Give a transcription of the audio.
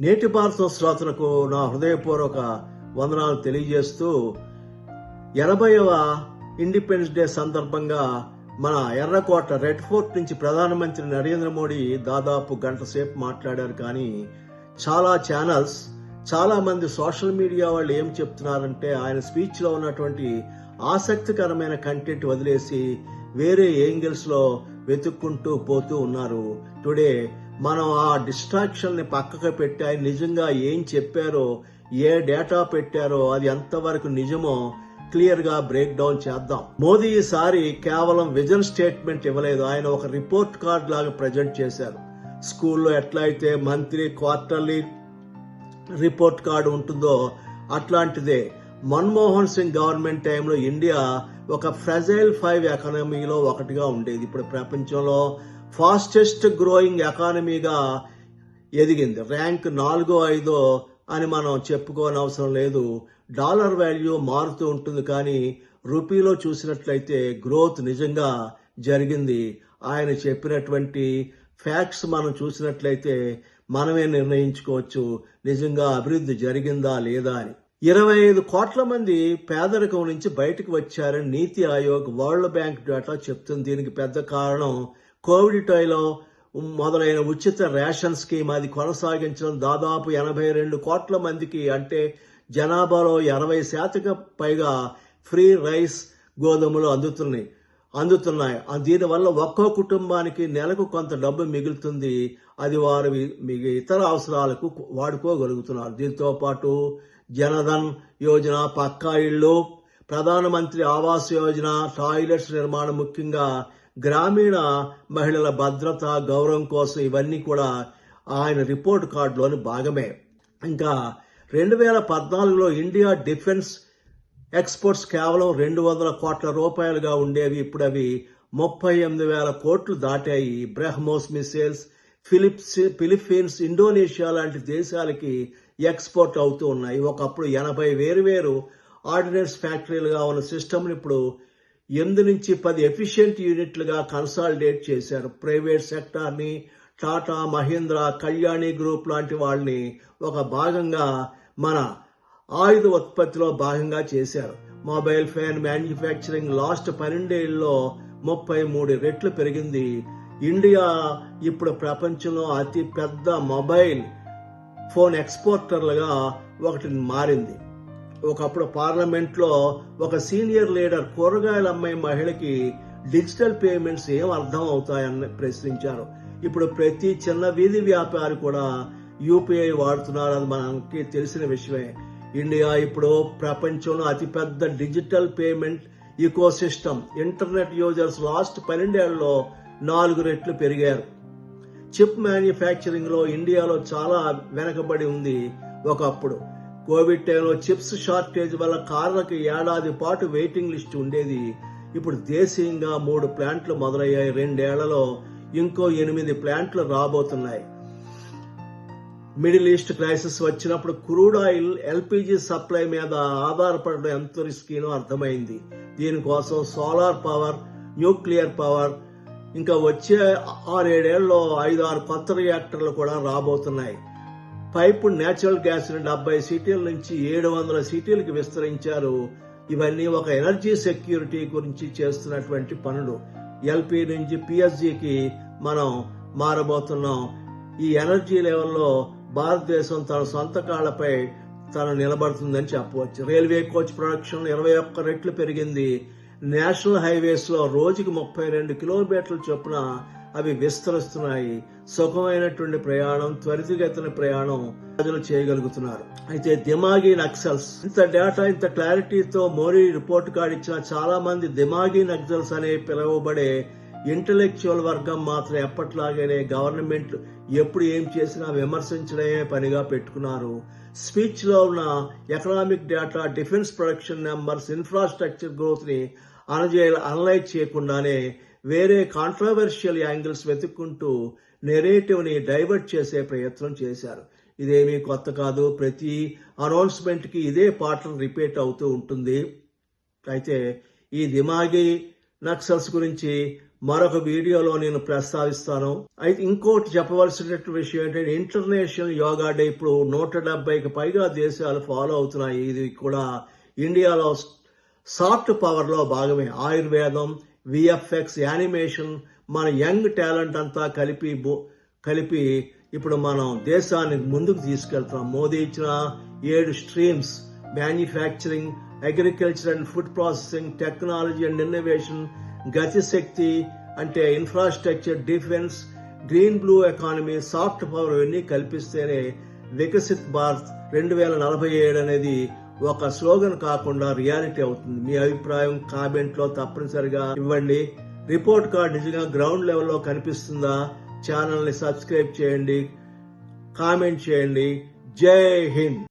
నేటి భారత శ్రోతలకు నా హృదయపూర్వక వందనాలు తెలియజేస్తూ 80వ ఇండిపెండెన్స్ డే సందర్భంగా మన ఎర్రకోట రెడ్ ఫోర్ట్ నుంచి ప్రధానమంత్రి నరేంద్ర మోడీ దాదాపు గంట సేపు మాట్లాడారు. కానీ చాలా ఛానల్స్, చాలా మంది సోషల్ మీడియా వాళ్ళు ఏం చెప్తున్నారంటే ఆయన స్పీచ్ లో ఉన్నటువంటి ఆసక్తికరమైన కంటెంట్ వదిలేసి వేరే యాంగిల్స్ లో వెతుక్కుంటూ పోతూ ఉన్నారు. టుడే మనం ఆ డిస్ట్రాక్షన్ ని పక్కకు పెట్టి ఆయన నిజంగా ఏం చెప్పారో, ఏ డేటా పెట్టారో, అది ఎంతవరకు నిజమో క్లియర్ గా బ్రేక్ డౌన్ చేద్దాం. మోదీ ఈసారి కేవలం విజన్ స్టేట్మెంట్ ఇవ్వలేదు, ఆయన ఒక రిపోర్ట్ కార్డ్ లాగా ప్రజెంట్ చేశారు. స్కూల్లో ఎట్లా అయితే మంత్లీ, క్వార్టర్లీ రిపోర్ట్ కార్డు ఉంటుందో అట్లాంటిదే మన్మోహన్ సింగ్ గవర్నమెంట్ టైంలో ఇండియా ఒక ఫ్రెజైల్ 5 ఎకానమీలో ఒకటిగా ఉండేది. ఇప్పుడు ప్రపంచంలో ఫాస్టెస్ట్ గ్రోయింగ్ ఎకానమీగా ఎదిగింది. ర్యాంక్ 4, 5 అని మనం చెప్పుకోని అవసరం లేదు. డాలర్ వాల్యూ మారుతూ ఉంటుంది, కానీ రూపీలో చూసినట్లయితే గ్రోత్ నిజంగా జరిగింది. ఆయన చెప్పినటువంటి ఫ్యాక్ట్స్ మనం చూసినట్లయితే మనమే నిర్ణయించుకోవచ్చు నిజంగా అభివృద్ధి జరిగిందా లేదా అని. 25 కోట్ల మంది పేదరికం నుంచి బయటకు వచ్చారని నీతి ఆయోగ్, వరల్డ్ బ్యాంక్ డేటా చెప్తుంది. దీనికి పెద్ద కారణం కోవిడ్ టైంలో మొదలైన ఉచిత రేషన్ స్కీమ్. అది కొనసాగించడం దాదాపు 82 కోట్ల మందికి, అంటే జనాభాలో 60% పైగా ఫ్రీ రైస్, గోధుమలు అందుతున్నాయి. దీనివల్ల ఒక్కో కుటుంబానికి నెలకు కొంత డబ్బు మిగులుతుంది. అది వారు ఇతర అవసరాలకు వాడుకోగలుగుతున్నారు. దీంతో పాటు జనధన్ యోజన, పక్కా ఇళ్లు, ప్రధానమంత్రి ఆవాస్ యోజన, టాయిలెట్స్ నిర్మాణం, ముఖ్యంగా గ్రామీణ మహిళల భద్రత, గౌరవం కోసం ఇవన్నీ కూడా ఆయన రిపోర్ట్ కార్డులోని భాగమే. ఇంకా 2014లో ఇండియా డిఫెన్స్ ఎక్స్పోర్ట్స్ కేవలం 200 కోట్ల రూపాయలుగా ఉండేవి. ఇప్పుడు అవి 38,000 కోట్లు దాటాయి. బ్రహ్మోస్ మిసైల్స్ ఫిలిప్పీన్స్, ఇండోనేషియా లాంటి దేశాలకి ఎక్స్పోర్ట్ అవుతూ ఉన్నాయి. ఒకప్పుడు 80 వేరు ఆర్డినెన్స్ ఫ్యాక్టరీలుగా ఉన్న సిస్టమ్ని ఇప్పుడు 8 నుంచి 10 ఎఫిషియెంట్ యూనిట్లుగా కన్సాలిడేట్ చేశారు. ప్రైవేట్ సెక్టార్ని టాటా, మహీంద్రా, కళ్యాణి గ్రూప్ లాంటి వాళ్ళని ఒక భాగంగా మన ఆయుధ ఉత్పత్తిలో భాగంగా చేశారు. మొబైల్ ఫోన్ మ్యానుఫ్యాక్చరింగ్ లాస్ట్ 12 ఏళ్లలో 33 రెట్లు పెరిగింది. ఇండియా ఇప్పుడు ప్రపంచంలో అతి పెద్ద మొబైల్ ఫోన్ ఎక్స్పోర్టర్లుగా ఒకటి మారింది. ఒకప్పుడు పార్లమెంట్లో ఒక సీనియర్ లీడర్ కూరగాయలు అమ్మే మహిళకి డిజిటల్ పేమెంట్స్ ఏం అర్థం అవుతాయని ప్రశ్నించారు. ఇప్పుడు ప్రతి చిన్న వీధి వ్యాపారి కూడా యూపీఐ వాడుతున్నారు. అది మనకి తెలిసిన విషయమే. ఇండియా ఇప్పుడు ప్రపంచంలో అతిపెద్ద digital payment ecosystem. Internet users last 12 ఏళ్లలో 4 రెట్లు పెరిగారు. చిప్ మ్యానుఫ్యాక్చరింగ్ లో ఇండియాలో చాలా వెనకబడి ఉంది. ఒకప్పుడు కోవిడ్ టైంలో చిప్స్ షార్టేజ్ వల్ల కార్లకు ఏడాది పాటు వెయిటింగ్ లిస్ట్ ఉండేది. ఇప్పుడు దేశీయంగా 3 ప్లాంట్లు మొదలయ్యాయి. 2 ఏళ్లలో ఇంకో 8 ప్లాంట్లు రాబోతున్నాయి. మిడిల్ ఈస్ట్ క్రైసిస్ వచ్చినప్పుడు క్రూడ్ ఆయిల్, ఎల్పీజీ సప్లై మీద ఆధారపడడం ఎంత రిస్కీనో అర్థమైంది. దీనికోసం సోలార్ పవర్, న్యూక్లియర్ పవర్, ఇంకా వచ్చే 6-7 ఏళ్లలో 5-6 కొత్త రియాక్టర్లు కూడా రాబోతున్నాయి. పైపు నేచురల్ గ్యాస్ ని 70 సిటీల నుంచి 700 సిటీలకు విస్తరించారు. ఇవన్నీ ఒక ఎనర్జీ సెక్యూరిటీ గురించి చేస్తున్నటువంటి పనులు. ఎల్పీ నుంచి పిఎస్జీకి మనం మారబోతున్నాం. ఈ ఎనర్జీ లెవెల్లో భారతదేశం తన సొంత కాళ్లపై తను నిలబడుతుందని చెప్పవచ్చు. రైల్వే కోచ్ ప్రొడక్షన్ 21 రెట్లు పెరిగింది. నేషనల్ హైవేస్ లో రోజుకి 32 కిలోమీటర్ల చొప్పున అవి విస్తరిస్తున్నాయి. సుఖమైనటువంటి ప్రయాణం, త్వరితగతిన ప్రయాణం ప్రజలు చేయగలుగుతున్నారు. అయితే దిమాగీ నక్సల్స్, ఇంత డేటా, ఇంత క్లారిటీతో మోడీ రిపోర్ట్ కార్డు ఇచ్చిన చాలా మంది దిమాగీ నక్సల్స్ అనే పిలువబడే ఇంటలెక్చువల్ వర్గం మాత్రం ఎప్పట్లాగానే గవర్నమెంట్ ఎప్పుడు ఏం చేసినా విమర్శించడమే పనిగా పెట్టుకున్నారు. స్పీచ్ లో ఉన్న economic data, defence production numbers, infrastructure growth ని అనలైజ్ చేయకుండానే వేరే కాంట్రవర్షియల్ యాంగిల్స్ వెతుక్కుంటూ నెరేటివ్ ని డైవర్ట్ చేసే ప్రయత్నం చేశారు. ఇదేమీ కొత్త కాదు. ప్రతి అనౌన్స్మెంట్ కి ఇదే పాటర్న్ రిపీట్ అవుతూ ఉంటుంది. అయితే ఈ దిమాగీ నక్సల్స్ గురించి మరొక వీడియోలో నేను ప్రస్తావిస్తాను. అయితే ఇంకోటి చెప్పవలసినటువంటి విషయం ఏంటంటే ఇంటర్నేషనల్ యోగా డే ఇప్పుడు 170కి పైగా దేశాలు ఫాలో అవుతున్నాయి. ఇది కూడా ఇండియాలో సాఫ్ట్ పవర్ లో భాగమే. ఆయుర్వేదం, విఎఫ్ఎక్స్, యానిమేషన్, మన యంగ్ టాలెంట్ అంతా కలిపి ఇప్పుడు మనం దేశాన్ని ముందుకు తీసుకెళ్తున్నాం. మోదీ ఇచ్చిన 7 streams manufacturing, agriculture and food processing, technology and innovation, Gati Shakti అంటే infrastructure, defence, green blue economy, soft power ఇవన్నీ కల్పిస్తేనే వికసిత్ భారత్ 2047 అనేది ఒక స్లోగన్ కాకుండా రియాలిటీ అవుతుంది. మీ అభిప్రాయం కామెంట్ లో తప్పనిసరిగా ఇవ్వండి. రిపోర్ట్ కార్డ్ నిజంగా గ్రౌండ్ లెవెల్లో కనిపిస్తుందా? ఛానల్ ని సబ్స్క్రైబ్ చేయండి, కామెంట్ చేయండి. జై హింద్.